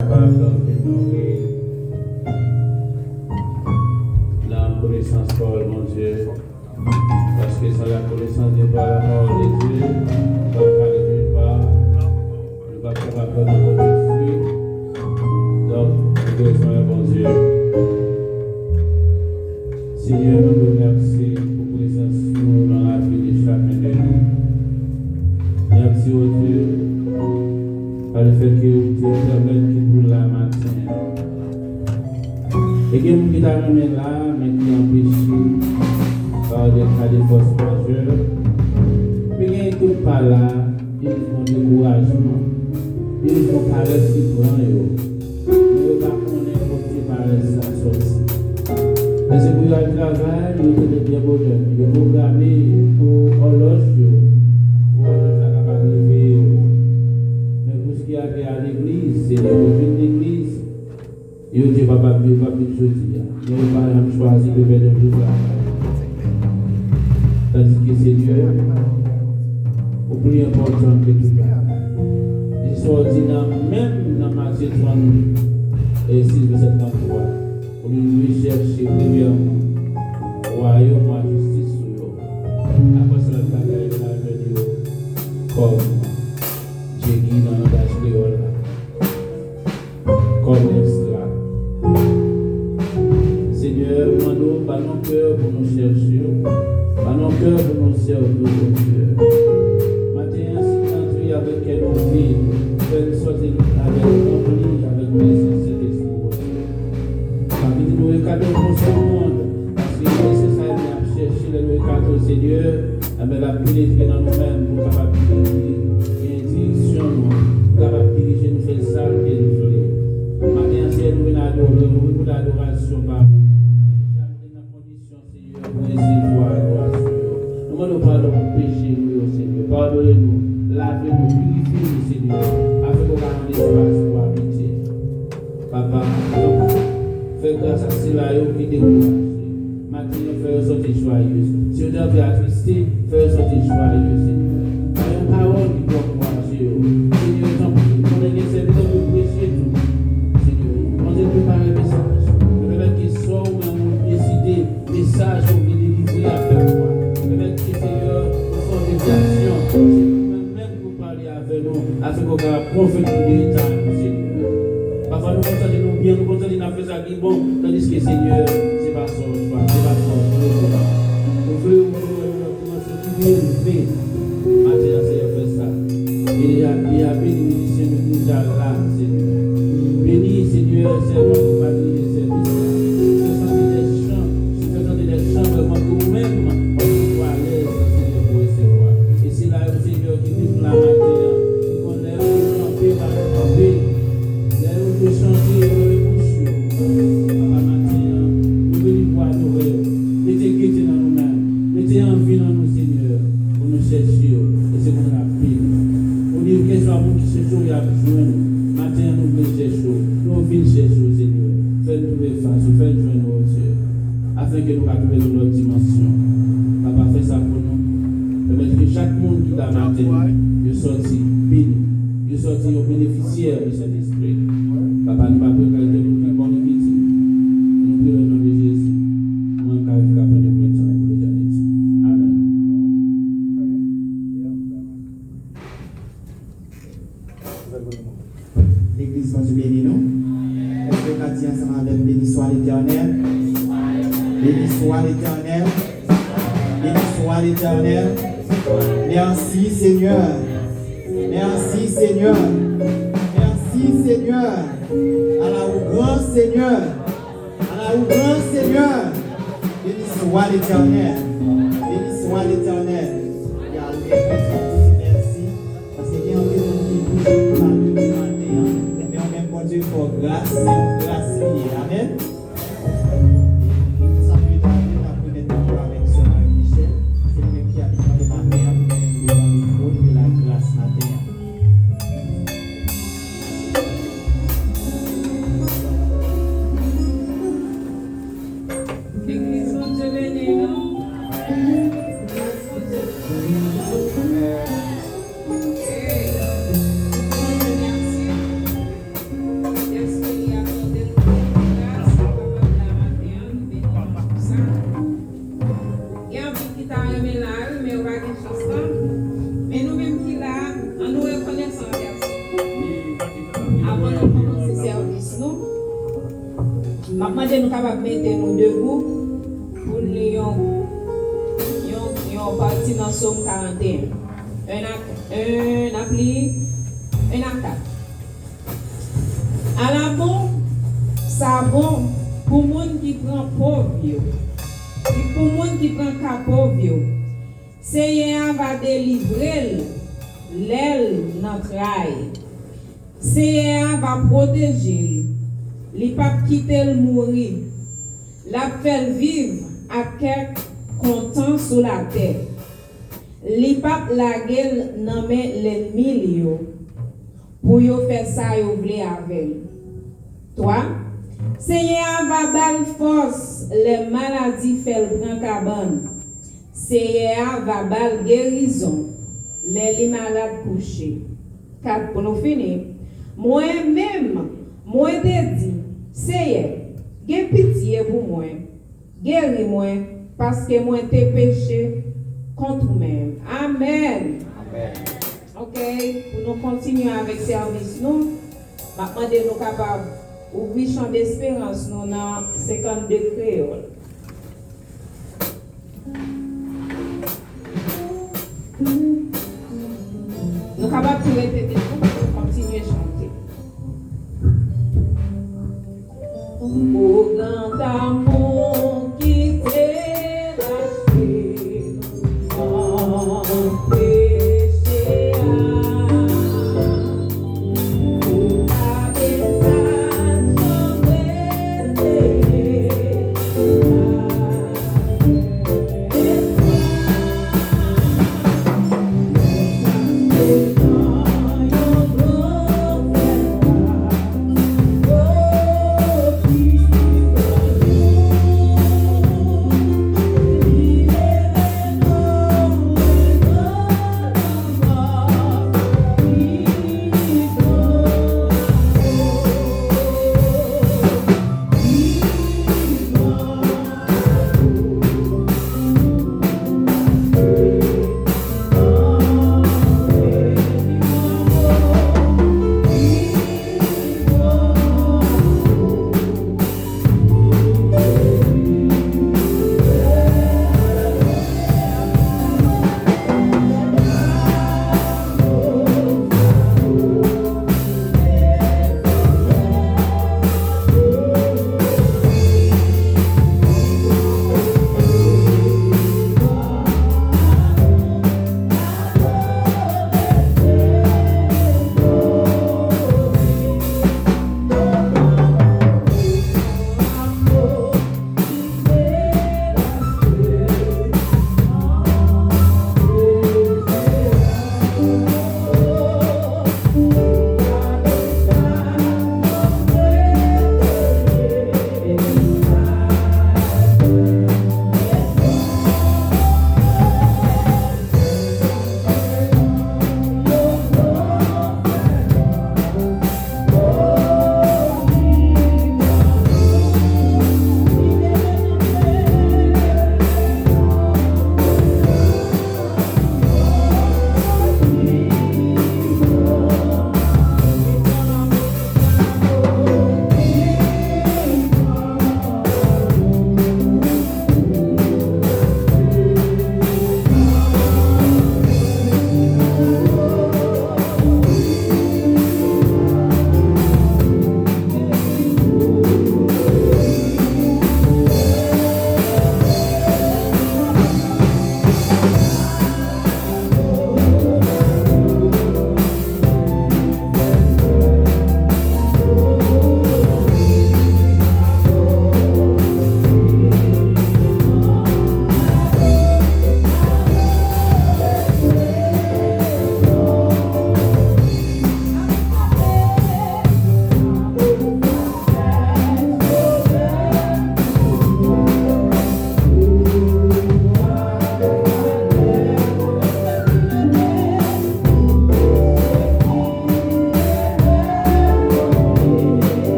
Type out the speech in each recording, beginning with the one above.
La connaissance par mon Dieu, parce que sans la connaissance de par la parole de Dieu, nous ne pouvons pas nulle part, nous ne pouvons pas faire notre fruit. Donc, nous devons faire bon Dieu. Seigneur, nous nous remercions pour présence dans la vie de chacun de nous. Merci au Dieu par le fait que vous permettez que nous la matin. Et que nous qui t'avons là, mais qui empêchent par des cas de force majeure, mais il n'y a tout pas là, ils font découragement, ils font paresse qui prend eux. Nous ne pas connaître côté paresse à sortir. Mais c'est pour le travail, nous sommes bien bonheur. Nous sommes programmés pour horloge, pour horloge à capacité. Mais pour ce qui a fait à l'église, c'est le profil de l'église. Et on dit, papa, je ne vais pas plus choisir. Je ne vais pas choisir de faire de travail. Tandis que Seigneur, au plus important que tout ça. Il soit ordinaire même dans Matthieu 36, verset 33. Pour nous chercher premièrement royaume à justice sur eux. Après cela, la bagaille de la vie comme Dieu qui dans le langage créole, comme esclave. Seigneur, demandons par nos cœurs pour nous chercher, par nos cœurs pour nous servir au Dieu. Matin, si tu entres avec quelle vie, fais sortir avec compagnie, avec présence et l'esprit. Nous recadrons pour ce monde, parce qu'il est nécessaire de chercher le recadre au Seigneur, mais la pénétrer dans nous-mêmes pour capable de diriger direction, pour capable de diriger nous faire ça que nous voulons. Maintenant, c'est nous venons d'adoration par dans la condition, Seigneur, pour recevoir l'adoration. Nous demandons pardon pour péché, nous, Seigneur. Pardonnez-nous, lavez-nous, purifiez-nous, Seigneur, afin qu'on ait un espace pour habiter. Papa, fais grâce à cela qui décourage. Maintenant, fais sortir joyeuse. Si on devait attrister, fais sortir joyeuse, Seigneur. Fais une parole qui doit encourager. Seigneur, tant pis, on est les serviteurs pour prêcher tout. Seigneur, on est préparé le message. Le mec qui sort, on a décidé, message, on est délivré avec moi. Le mec qui, Seigneur, on fait des actions. Même pour parler avec nous, afin qu'on puisse profiter de l'état, Seigneur. Parfois nous contentons nous bien, nous contentons de faire ça qui est bon, tandis que Seigneur, c'est pas son choix, c'est pas son choix. Nous voulons se lever, maintenant Seigneur fait ça. Il a béni les musiciens qui sont là, Seigneur. Béni Seigneur, servant de patrie et service. Je fais chanter des chants vraiment que vous-même, on soit à l'aise, Seigneur, pour recevoir. Et c'est là, Seigneur, qui dit pour la matière, qu'on lève, qu'on chanter, qu'on chanter. De changer le bouchon. Papa matin, nous venons pour adorer. Mettez gaieté dans nos mains. Mettez envie dans nous, Seigneur, pour nous chercher. Et c'est pour nous appeler. On dit que ce soit vous qui cherchez, il y a besoin. Matin, nous venons chercher. Nous venons chercher, Seigneur. Faites-nous trouver face, faites jouer nos yeux. Afin que nous puissions trouver dans notre dimension. Papa, fais ça pour nous. Permettez que chaque monde qui t'a matin, il sorti béni. Il sorti au bénéficiaire de cet esprit. Papa, nous ne pouvons pas faire de bon petit. Nous prions au nom de Jésus. Nous avons qu'à faire de bon temps et pour l'éternité. Amen. L'église va se bénir, non? Est-ce que nous disons ensemble avec béni soit l'Éternel? Béni soit l'Éternel. Béni soit l'Éternel. Merci Seigneur. Merci Seigneur. Merci Seigneur. À la grand Seigneur. À la grand Seigneur. Béni soit l'Éternel. Béni soit l'Éternel. Merci. Parce qu'il y a un peu de qui bouge mais on même bon Dieu pour grâce liée. Amen. Ça peut être la première fois avec ce Michel. C'est le même qui habite dans les matins. Devant le trône de la grâce matin. L'église va te bénir, non? commencer le service, nous. Maintenant, nous sommes capables de mettre nous debout pour nous partir dans Somme 41. Un appli, un acte. À la bon, ça bon pour les gens qui prend pauvre. Et pour les gens qui prend cas pauvre. Seigneur va délivrer l'aile notre rail. Seigneur va protéger. Il ne va pas quitter le mourir. La faire vivre à quelques content sur la terre. Il ne va pas la gueule nommer l'ennemi pour yo faire ça yo vle avec. Toi, Seigneur va bal force les maladies fait prend cabane. Seigneur va bal guérison les malades couchés. Car pour nous finir, moi-même, moi te dit, Seigneur, j'ai pitié pour moi, guéris-moi, parce que moi t'ai péché contre moi-même. Amen. Amen. Ok, pour nous continuer avec le service, nous, maintenant, nous sommes capables d'ouvrir le champ d'espérance, nous, dans 52 créoles. Nous sommes capables de répéter pour continuer à chanter. Au grand amour qui t'est racheté, en péché, pour avec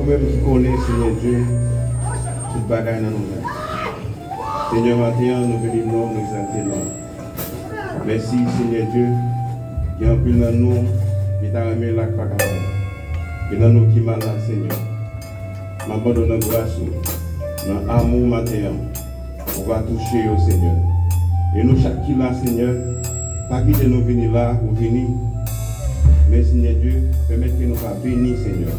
nous-mêmes qui connaissons, Seigneur Dieu, toute bagaille dans nous-mêmes. Seigneur, maintenant, nous venons nous exalter. Merci, Seigneur Dieu, qui a un peu dans nous, qui t'a remis la caca. Il y a nous qui malades, Seigneur. M'abandonne grâce, dans l'amour matin, on va toucher au Seigneur. Et nous, chaque qui là, Seigneur, pas quitter nous venir là ou venir. Mais Seigneur Dieu, permettez que nous pas bénir, Seigneur.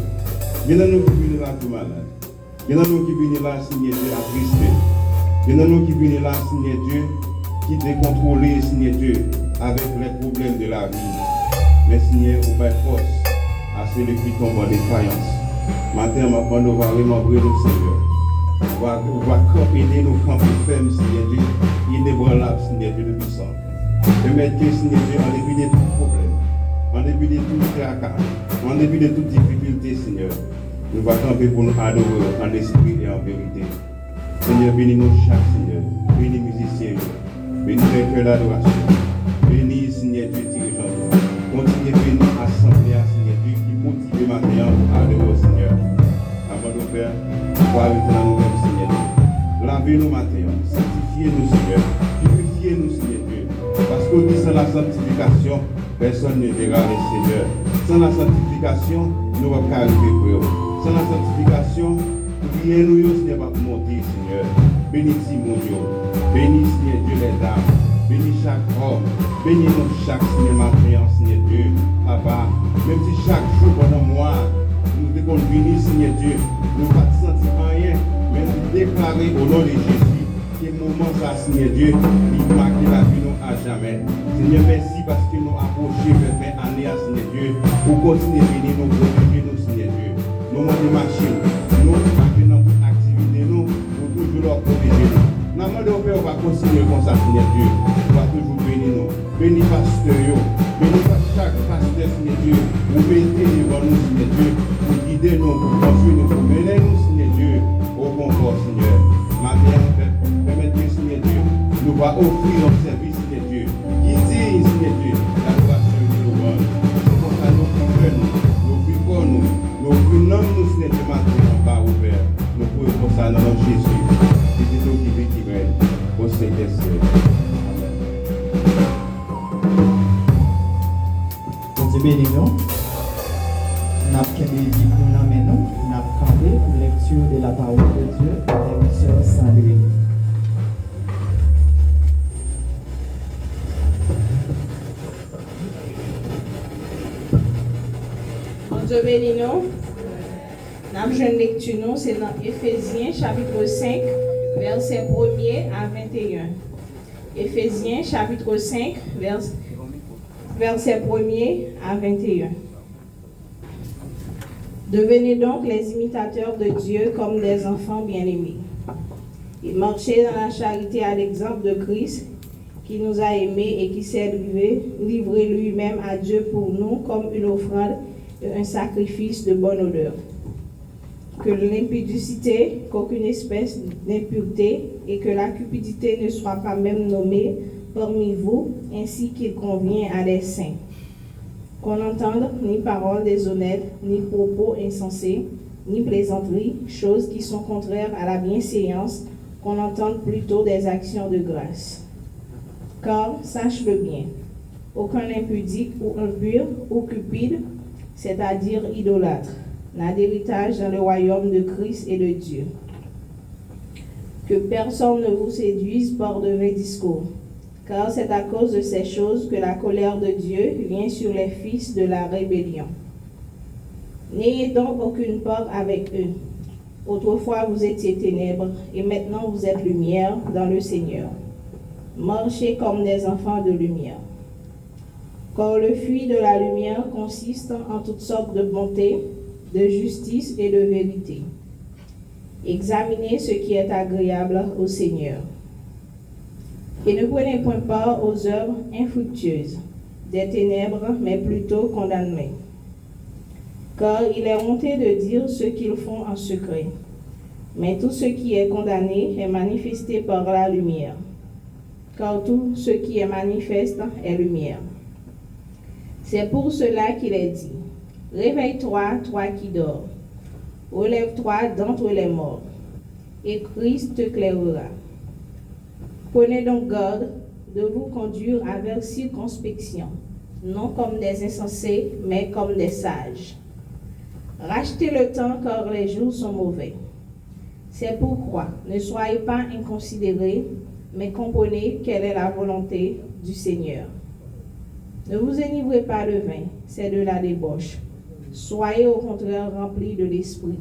Il y a nous qui viennent là tout malade. Il y a nous qui viennent là, Seigneur Dieu, attristés. Il y a nous qui viennent là, Seigneur Dieu, qui décontrôlent, Seigneur Dieu, avec les problèmes de la vie. Mais Seigneur, vous faites force à celui qui tombe en défaillance. Maintenant, on va remembrer nous, Seigneur. On va camper nos camps fermes, Seigneur Dieu, inébranlables, Seigneur Dieu, de puissant. Permettez, Seigneur Dieu, en dépit de tout problème, en dépit de tout tracas, en dépit de toute difficulté, Seigneur, nous allons camper pour nous adorer en esprit et en vérité. Seigneur, bénis-nous chaque Seigneur, bénis les musiciens, bénis les cœurs d'adoration, bénis, Seigneur Dieu, dirigeant. Continuez à bénir l'assemblée, Seigneur Dieu, qui motive maintenant pour adorer au Seigneur. Avant de faire, pour arrêter dans nous-mêmes, Seigneur Dieu. Lavez-nous maintenant, sanctifiez-nous, Seigneur, purifiez-nous, Seigneur Dieu. Parce qu'on dit sans la sanctification, personne ne verra le Seigneur. Sans la sanctification, nous ne pouvons pas arriver pour eux. Sans la sanctification, rien nous ne va pas monter, Seigneur. Bénis mon Dieu. Bénis, Seigneur Dieu, les dames. Bénis chaque homme. Bénis nous chaque Seigneur matin, Seigneur Dieu. Papa, même si chaque jour pendant moi, nous devons venir, Seigneur Dieu, nous ne pas sentir rien, mais nous déclarer au nom de Jésus que le moment ça, Seigneur Dieu, il marque la vie nous à jamais. Seigneur, merci parce que nous approchons vers 20 années, Seigneur Dieu, pour continuer à venir nous protéger, nous, Seigneur Dieu. Nous avons marché, nous marquons dans toute activité, nous, pour toujours leur protéger. Nous on va continuer comme ça, Seigneur Dieu. On va toujours bénir nous. Bénis pasteur, bénis chaque pasteur, Seigneur Dieu. Pour mettez devant nous, Seigneur Dieu. Pour guider nous, pour construire nous, pour mener nous, Seigneur Dieu, au confort, Seigneur. Maintenant, permettez, Seigneur Dieu, nous va offrir notre service, Seigneur Dieu. Guidez, Seigneur Dieu, l'adoration et l'ouvrage. C'est pour ça nous prions, nous vivons nous, nous prions nous, Seigneur Dieu, maintenant, en bas ouvert. Nous prions pour ça dans notre Jésus. C'est nous qui vit, qui règne, au Saint-Esprit. Amen. Dieu bénis nous. Nous avons dit pour nous maintenant, nous avons campé pour lecture de la parole de Dieu avec M. Sandrine. Dieu bénis nous. Notre jeune lecture, c'est dans Éphésiens chapitre 5, verset 1er à 21. Éphésiens chapitre 5, verset 1er à 21. Devenez donc les imitateurs de Dieu comme des enfants bien-aimés. Et marchez dans la charité à l'exemple de Christ, qui nous a aimés et qui s'est livré lui-même à Dieu pour nous comme une offrande et un sacrifice de bonne odeur. Que l'impudicité, qu'aucune espèce d'impureté et que la cupidité ne soit pas même nommée parmi vous, ainsi qu'il convient à des saints. Qu'on n'entende ni paroles déshonnêtes, ni propos insensés, ni plaisanteries, choses qui sont contraires à la bienséance, qu'on entende plutôt des actions de grâce. Car, sache-le bien, aucun impudique ou impur ou cupide, c'est-à-dire idolâtre, n'a d'héritage dans le royaume de Christ et de Dieu. Que personne ne vous séduise par de vains discours, car c'est à cause de ces choses que la colère de Dieu vient sur les fils de la rébellion. N'ayez donc aucune part avec eux. Autrefois vous étiez ténèbres, et maintenant vous êtes lumière dans le Seigneur. Marchez comme des enfants de lumière. Car le fruit de la lumière consiste en toutes sortes de bonté, de justice et de vérité. Examinez ce qui est agréable au Seigneur. Et ne prenez point part aux œuvres infructueuses des ténèbres, mais plutôt condamnées. Car il est honteux de dire ce qu'ils font en secret. Mais tout ce qui est condamné est manifesté par la lumière. Car tout ce qui est manifeste est lumière. C'est pour cela qu'il est dit: réveille-toi, toi qui dors. Relève-toi d'entre les morts, et Christ t'éclairera. Prenez donc garde de vous conduire avec circonspection, non comme des insensés, mais comme des sages. Rachetez le temps car les jours sont mauvais. C'est pourquoi ne soyez pas inconsidérés, mais comprenez quelle est la volonté du Seigneur. Ne vous enivrez pas de vin, c'est de la débauche. Soyez au contraire remplis de l'esprit.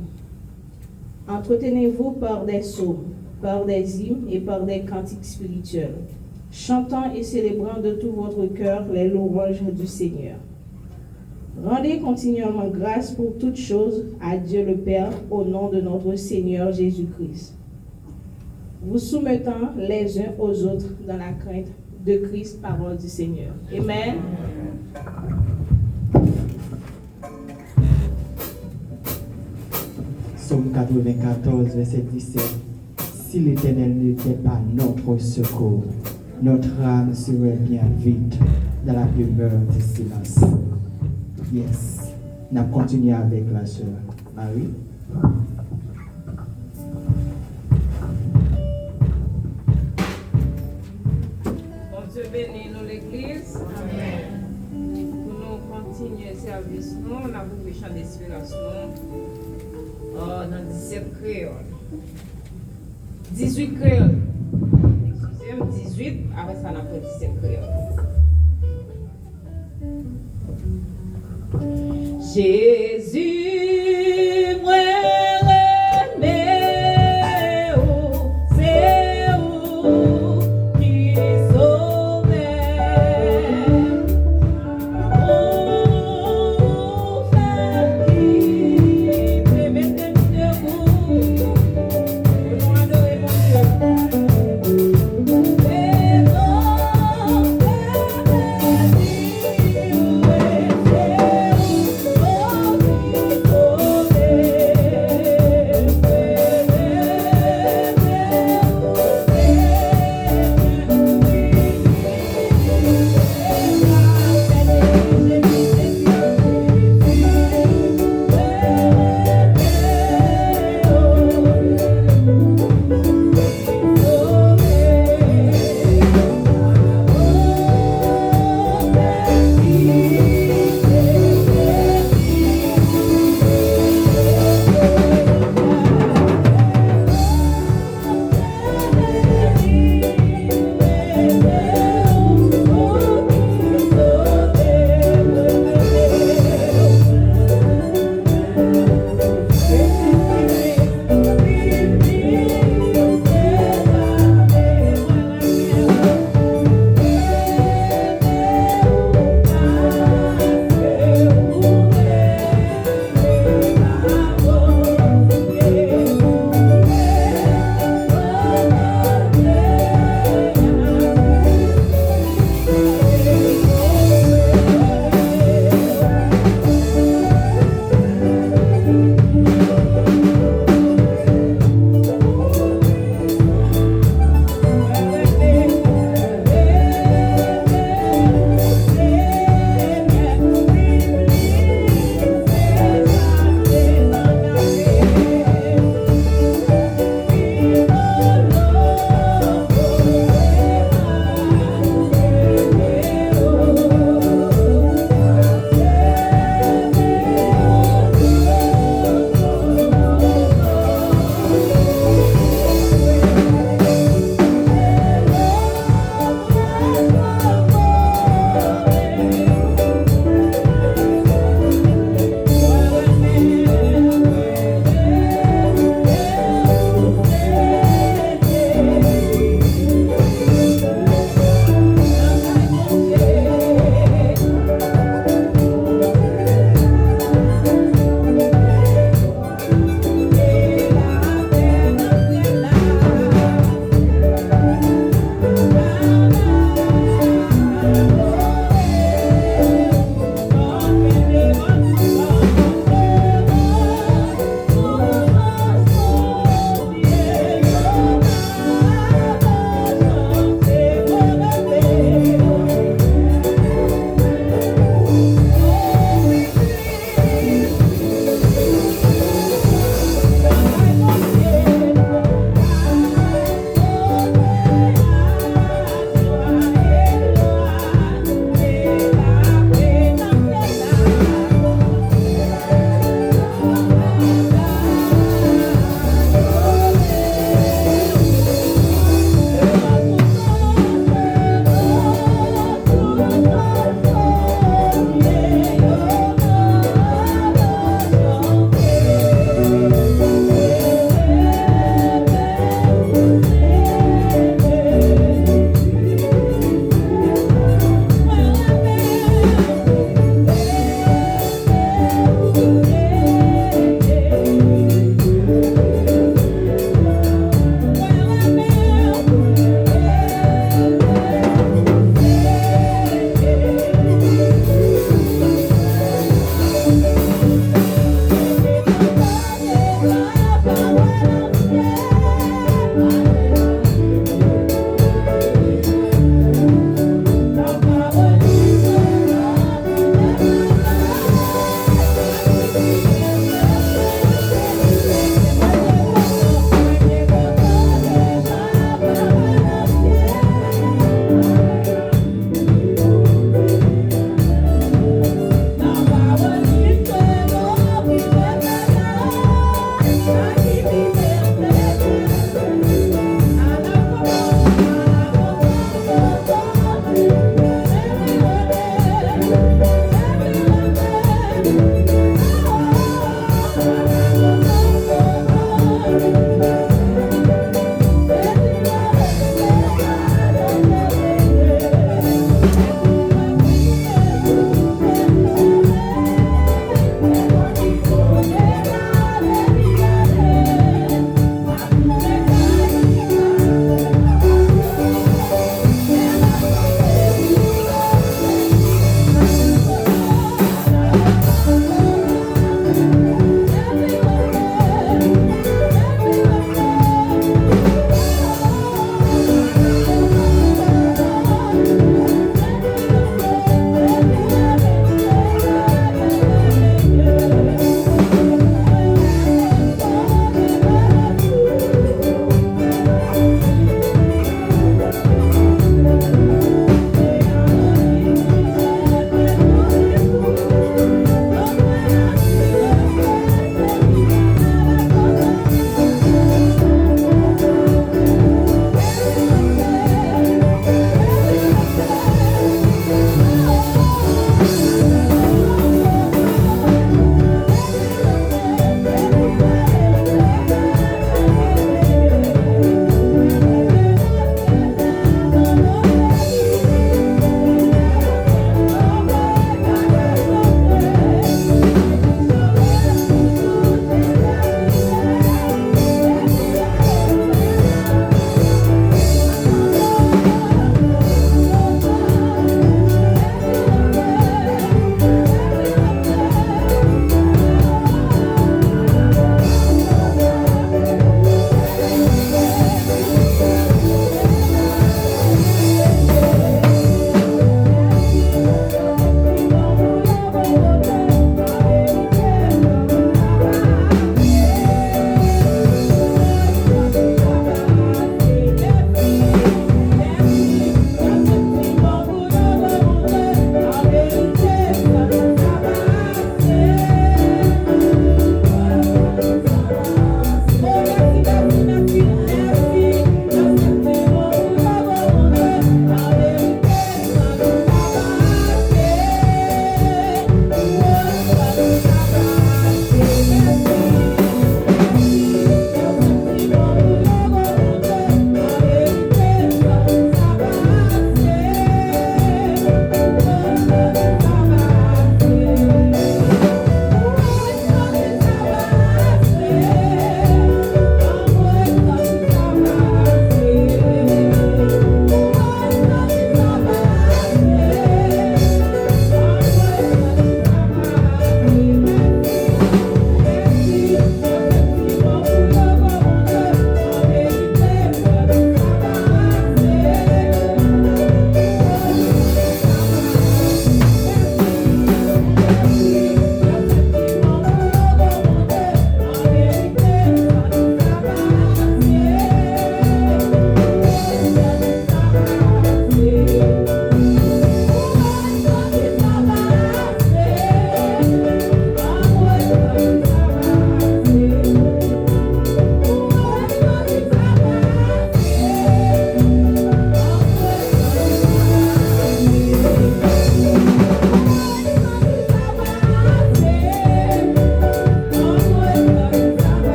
Entretenez-vous par des psaumes, par des hymnes et par des cantiques spirituels, chantant et célébrant de tout votre cœur les louanges du Seigneur. Rendez continuellement grâce pour toutes choses à Dieu le Père au nom de notre Seigneur Jésus-Christ. Vous soumettant les uns aux autres dans la crainte de Christ, parole du Seigneur. Amen. Psaume 94, verset 17. Si l'Éternel n'était pas notre secours, notre âme serait bien vite dans la demeure du silence. Yes. On a continué avec la sœur Marie. Bon Dieu bénit nous l'église. Amen. Pour nous continuer le service, nous, on a beaucoup de chants d'inspiration dans 17 créoles. 18 créoles. Excusez-moi, 18, après ça, on a fait 17 créoles. Jésus, moi, remets, oh, c'est où qui sauvait. Oh, frère qui te mettait debout, nous adorer mon Dieu. Et non, frère,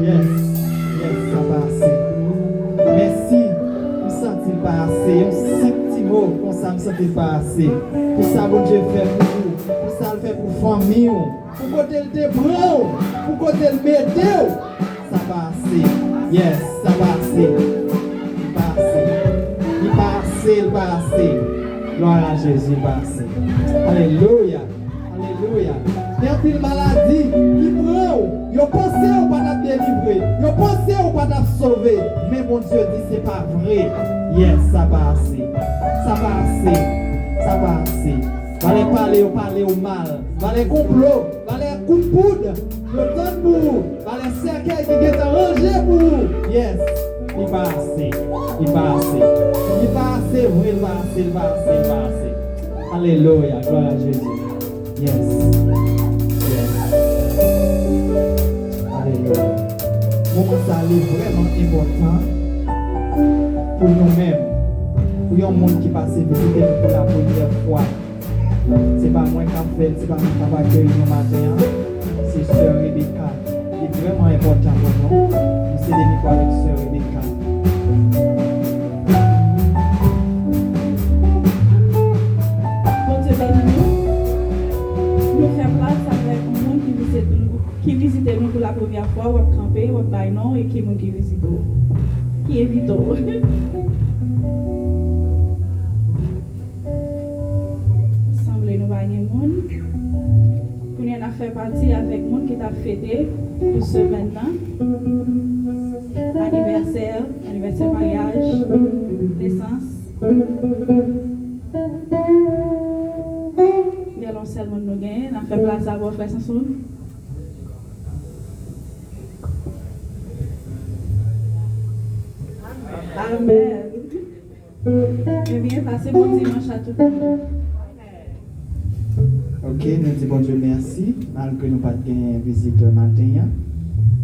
Yes, ça va assez. Merci, je ne sens pas assez. Un petit mot, comme ça, je ne sens pas assez. Pour ça, bon Dieu fait pour vous. Pour ça, le fait pour famille. Pour côté le débran, pour côté le météo. Ça va assez. Yes, ça va assez. Il va assez. Gloire à Jésus, il va assez. Alléluia. Il y a une maladie qui prend. Ils pensent ou pas d'être délivré. Ils pensent ou pas d'être sauvé. Mais mon Dieu dit c'est pas vrai. Yes, ça va assez. Allez parler au mal. Allez complot. Allez coup de poudre. Le temps pour vous. Allez cercueil qui est arrangé pour vous. Yes. Il va assez. Alléluia. Gloire à Jésus. Yes. Alléluia. Moment ça est vraiment important pour nous-mêmes. Pour un monde qui passe visiter nous pour la première fois. C'est pas moi qui a fait, c'est pas moi qui a accueilli nous matin. C'est Sœur Rebecca. C'est vraiment important pour nous. Nous c'est des micros avec Sœur Rebecca. Qui visite nous pour la première fois, ou camper, ou non, et qui est visite. Qui est vite. Semblez nous voir les monde. Pour nous faire partie avec le monde qui t'a fêté pour ce maintenant. Anniversaire mariage, naissance. Nous allons seulement nous gagner, nous faire place à vos frères et sœurs. Amen. Je viens passer bon dimanche à tout le monde. Ok, nous disons bon Dieu merci, malgré nous pas de visite matin,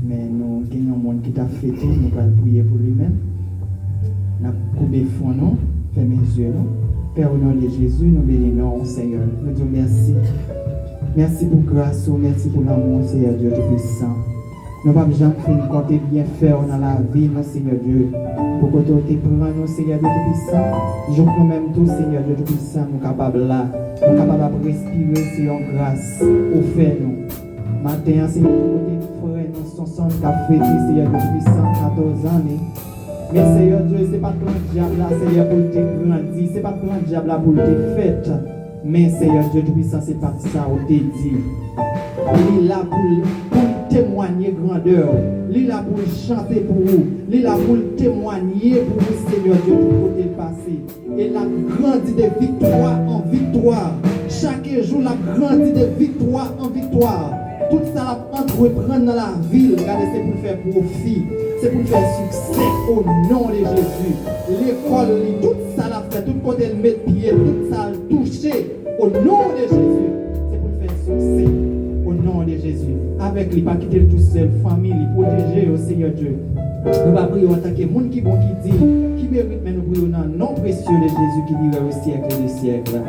mais nous avons un monde qui t'a fêté, nous allons prier pour lui-même. Nous avons coupé fond, nous, fermé les yeux, Père au nom de Jésus, nous bénissons Seigneur. Nous disons merci. Merci pour grâce, merci pour l'amour, Seigneur Dieu Tout-Puissant. Nous ne pouvons jamais faire compter bien faire dans la vie, mon Seigneur Dieu. Pour que tu prennes nous, Seigneur Dieu Tout-Puissant. Je nous même tous, Seigneur Dieu Tout-Puissant, nous capables là. Nous capables de respirer, Seigneur, grâce au fait nous. Matin, Seigneur, côté frère, nous sommes qui a fêté, Seigneur Dieu Tout-Puissant, 14 ans. Mais Seigneur Dieu, ce n'est pas plan diable là, Seigneur, pour te grandir. Ce n'est pas plan diable là pour te fête. Mais Seigneur Dieu Tout-Puissant, c'est pas ça, on te dit. Il est là pour témoigner grandeur. Il est là pour chanter pour vous. Il est là pour témoigner pour vous, Seigneur Dieu, du côté passé. Et la grandit de victoire en victoire. Chaque jour, la grandit de victoire en victoire. Tout ça, la entreprendre dans la ville. Regardez, c'est pour faire profit. C'est pour faire succès au nom de Jésus. L'école, tout ça, la fait. Tout côté, le mettre pied. Tout ça, le toucher au nom de Jésus. C'est pour faire succès. Au nom de Jésus, avec lui, pas quitter tout seul, famille, protéger au Seigneur Dieu. Nous va prier en tant que monde qui bon qui dit, qui mérite, mais nous prions dans le nom précieux de Jésus qui vivra au siècle des siècles.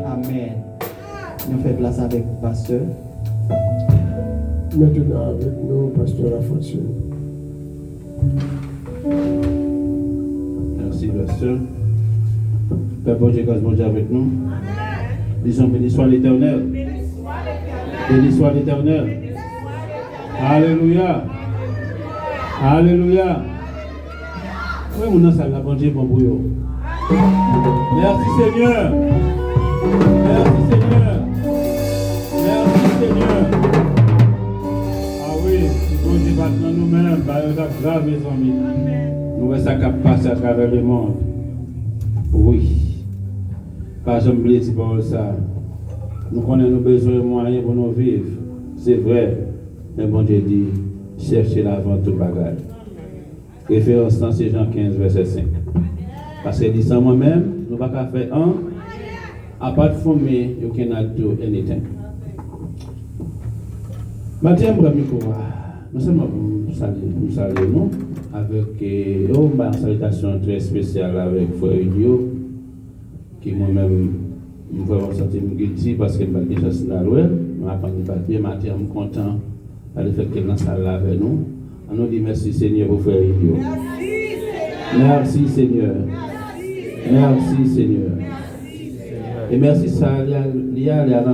Amen. Nous faisons place avec pasteur. Maintenant avec nous, pasteur Alphonsine. Merci, pasteur. Père bon Dieu, grâce bon Dieu avec nous. Disons, béni soit l'Éternel. Béni soit l'Éternel. Alléluia. Alléluia. Oui, mon nom, ça l'a bon Dieu, bon brouillon. Merci Seigneur. Merci Seigneur. Merci Seigneur. Ah oui, si bon Dieu va dans nous-mêmes, c'est grave, mes amis. Nous voyons ça qui passe à travers le monde. Oui. Pas jamais oublier ça. Nous connaissons nos besoins et moyens pour nous vivre. C'est vrai. Mais bon Dieu dit, cherchez l'avant tout bagage. Référence dans c'est Jean 15, verset 5. Parce que dit sans moi-même, nous ne pouvons pas faire un. Apart from me, you cannot do anything. Maintenant, nous sommes saluer nous avec une salutation très spéciale avec Frère Udio, qui moi-même Je me sentir guilty parce que je suis déjà sur la loi. Je vais prendre le papier, je suis content d'aller faire quelqu'un dans la avec nous. On nous dit merci Seigneur pour faire idiot. Merci Seigneur. Merci Seigneur. Et merci ça, il y a